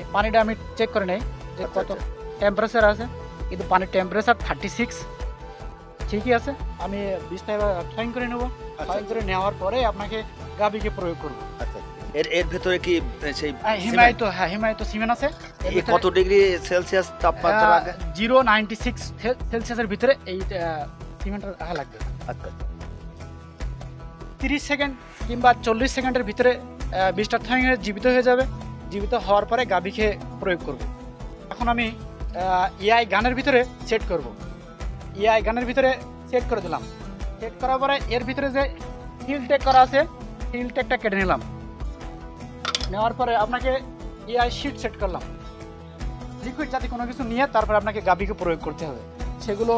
এই পানিটা আমি চেক করে নেই যে কত টেম্পারেচার আছে, কিন্তু পানির টেম্পারেচার 36 ঠিকই আছে। আমি বীজটা এবার থ্রয়িং করে নেবো। থ্রয়িং করে নেওয়ার পরে আপনাকে গাভীকে প্রয়োগ করবো। আচ্ছা, এর ভেতরে কি সেই হিমায়িত সিমেন্ট আছে। কত ডিগ্রি সেলসিয়াস তাপমাত্রা লাগে? 096 সেলসিয়াসের ভিতরে এই সিমেন্ট রাখা লাগবে। আচ্ছা, 30 সেকেন্ড কিংবা 40 সেকেন্ডের ভিতরে বীজটা থ্রয়িং হয়ে জীবিত হয়ে যাবে। জীবিত হওয়ার পরে গাভীকে প্রয়োগ করব। এখন আমি এআই গানের ভিতরে সেট করব। এআই গানের ভিতরে সেট করে দিলাম। সেট করার পরে এর ভিতরে যে হিল টেক করা আছে, হিল টেকটা কেটে নিলাম। নেওয়ার পরে আপনাকে এআই শিট সেট করলাম। লিকুইড জাতীয় কোনো কিছু নিয়ে তারপর আপনাকে গাভীকে প্রয়োগ করতে হবে। সেগুলো